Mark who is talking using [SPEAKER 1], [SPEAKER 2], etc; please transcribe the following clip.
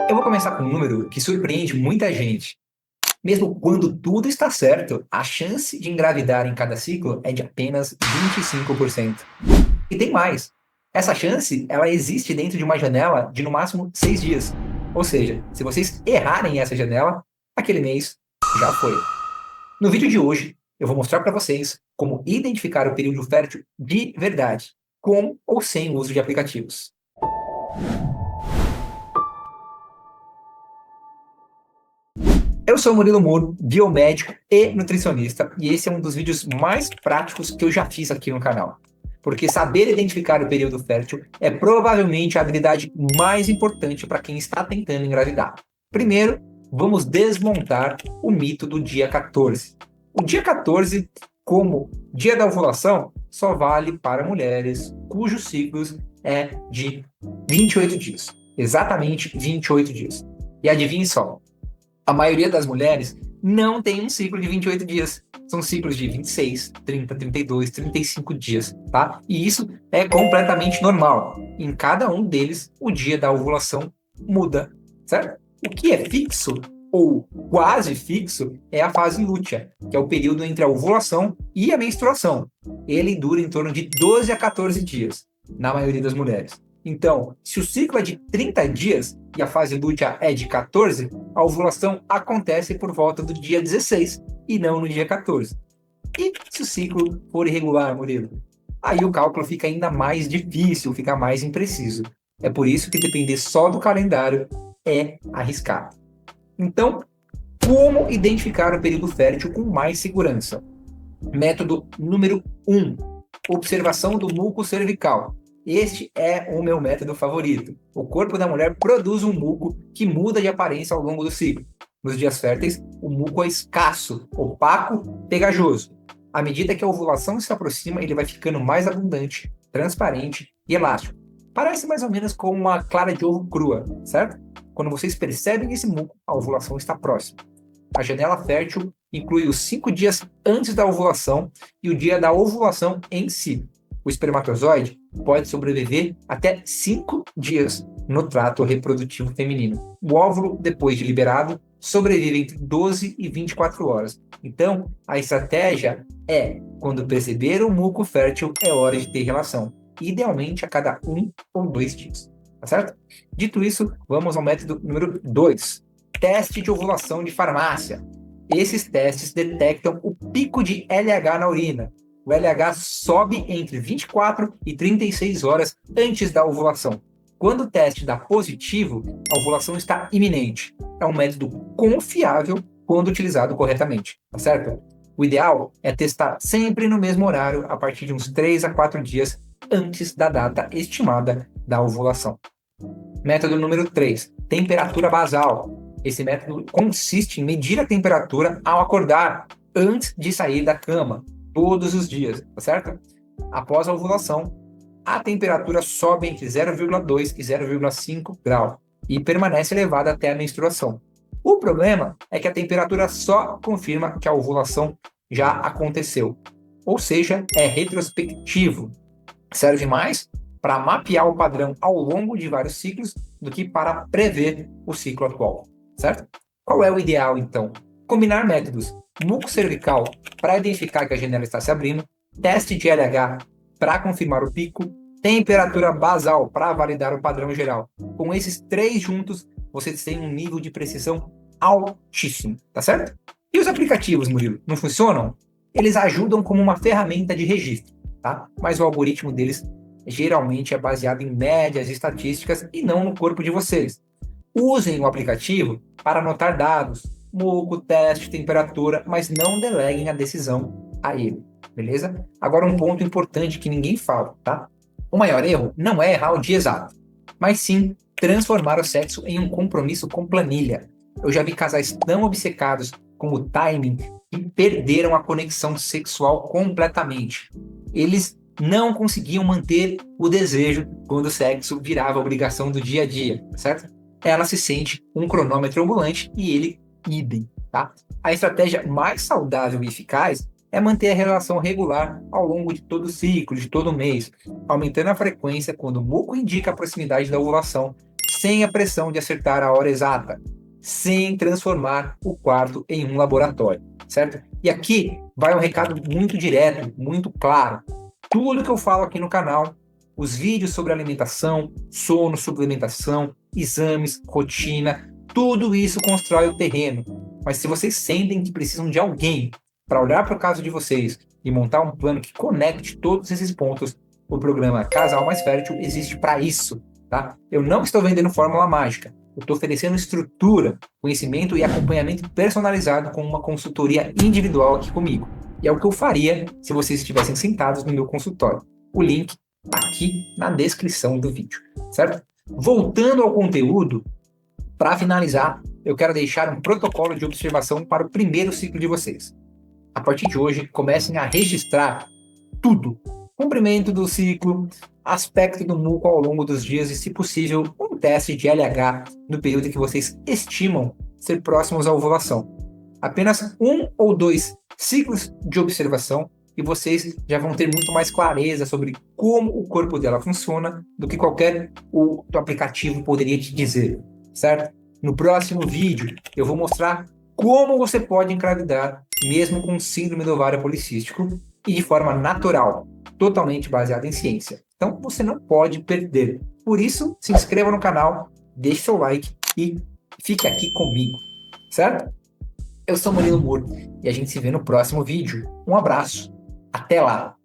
[SPEAKER 1] Eu vou começar com um número que surpreende muita gente. Mesmo quando tudo está certo, a chance de engravidar em cada ciclo é de apenas 25%. E tem mais. Essa chance, ela existe dentro de uma janela de no máximo 6 dias. Ou seja, se vocês errarem essa janela, aquele mês já foi. No vídeo de hoje, eu vou mostrar para vocês como identificar o período fértil de verdade, com ou sem o uso de aplicativos. Eu sou o Murilo Muro, biomédico e nutricionista, e esse é um dos vídeos mais práticos que eu já fiz aqui no canal. Porque saber identificar o período fértil é provavelmente a habilidade mais importante para quem está tentando engravidar. Primeiro, vamos desmontar o mito do dia 14. O dia 14, como dia da ovulação, só vale para mulheres cujos ciclos é de 28 dias. Exatamente 28 dias. E adivinhe só, a maioria das mulheres não tem um ciclo de 28 dias. São ciclos de 26, 30, 32, 35 dias, tá? E isso é completamente normal. Em cada um deles, o dia da ovulação muda, certo? O que é fixo ou quase fixo é a fase lútea, que é o período entre a ovulação e a menstruação. Ele dura em torno de 12 a 14 dias, na maioria das mulheres. Então, se o ciclo é de 30 dias e a fase lútea é de 14, a ovulação acontece por volta do dia 16 e não no dia 14. E se o ciclo for irregular, Murilo? Aí o cálculo fica ainda mais difícil, fica mais impreciso. É por isso que depender só do calendário é arriscado. Então, como identificar o período fértil com mais segurança? Método número 1. Observação do muco cervical. Este é o meu método favorito. O corpo da mulher produz um muco que muda de aparência ao longo do ciclo. Nos dias férteis, o muco é escasso, opaco, pegajoso. À medida que a ovulação se aproxima, ele vai ficando mais abundante, transparente e elástico. Parece mais ou menos como uma clara de ovo crua, certo? Quando vocês percebem esse muco, a ovulação está próxima. A janela fértil inclui os 5 dias antes da ovulação e o dia da ovulação em si. O espermatozoide pode sobreviver até 5 dias no trato reprodutivo feminino. O óvulo, depois de liberado, sobrevive entre 12 e 24 horas. Então, a estratégia é, quando perceber o muco fértil, é hora de ter relação. Idealmente a cada 1 ou 2 dias. Tá certo? Dito isso, vamos ao método número 2. Teste de ovulação de farmácia. Esses testes detectam o pico de LH na urina. O LH sobe entre 24 e 36 horas antes da ovulação. Quando o teste dá positivo, a ovulação está iminente. É um método confiável quando utilizado corretamente, tá certo? O ideal é testar sempre no mesmo horário, a partir de uns 3 a 4 dias antes da data estimada da ovulação. Método número 3, temperatura basal. Esse método consiste em medir a temperatura ao acordar, antes de sair da cama, todos os dias, tá certo? Após a ovulação, a temperatura sobe entre 0,2 e 0,5 grau e permanece elevada até a menstruação. O problema é que a temperatura só confirma que a ovulação já aconteceu, ou seja, é retrospectivo. Serve mais para mapear o padrão ao longo de vários ciclos do que para prever o ciclo atual, certo? Qual é o ideal, então? Combinar métodos muco cervical para identificar que a janela está se abrindo, teste de LH para confirmar o pico, temperatura basal para validar o padrão geral. Com esses 3 juntos, vocês têm um nível de precisão altíssimo, tá certo? E os aplicativos, Murilo, não funcionam? Eles ajudam como uma ferramenta de registro, tá? Mas o algoritmo deles geralmente é baseado em médias estatísticas e não no corpo de vocês. Usem o aplicativo para anotar dados, muco, teste, temperatura, mas não deleguem a decisão a ele, beleza? Agora um ponto importante que ninguém fala, tá? O maior erro não é errar o dia exato, mas sim transformar o sexo em um compromisso com planilha. Eu já vi casais tão obcecados com o timing que perderam a conexão sexual completamente. Eles não conseguiam manter o desejo quando o sexo virava obrigação do dia a dia, certo? Ela se sente um cronômetro ambulante e ele idem, tá? A estratégia mais saudável e eficaz é manter a relação regular ao longo de todo o ciclo, de todo o mês, aumentando a frequência quando o muco indica a proximidade da ovulação, sem a pressão de acertar a hora exata, sem transformar o quarto em um laboratório, certo? E aqui vai um recado muito direto, muito claro. Tudo que eu falo aqui no canal, os vídeos sobre alimentação, sono, suplementação, exames, rotina, tudo isso constrói o terreno. Mas se vocês sentem que precisam de alguém para olhar para o caso de vocês e montar um plano que conecte todos esses pontos, o programa Casal Mais Fértil existe para isso, tá? Eu não estou vendendo fórmula mágica. Eu estou oferecendo estrutura, conhecimento e acompanhamento personalizado com uma consultoria individual aqui comigo. E é o que eu faria se vocês estivessem sentados no meu consultório. O link aqui na descrição do vídeo, certo? Voltando ao conteúdo, para finalizar, eu quero deixar um protocolo de observação para o primeiro ciclo de vocês. A partir de hoje, comecem a registrar tudo. Comprimento do ciclo, aspecto do muco ao longo dos dias e, se possível, um teste de LH no período que vocês estimam ser próximos à ovulação. Apenas 1 ou 2 ciclos de observação e vocês já vão ter muito mais clareza sobre como o corpo dela funciona do que qualquer outro aplicativo poderia te dizer, certo? No próximo vídeo, eu vou mostrar como você pode engravidar mesmo com síndrome do ovário policístico e de forma natural, totalmente baseada em ciência. Então você não pode perder. Por isso, se inscreva no canal, deixe seu like e fique aqui comigo, certo? Eu sou Murilo Moura e a gente se vê no próximo vídeo. Um abraço, até lá!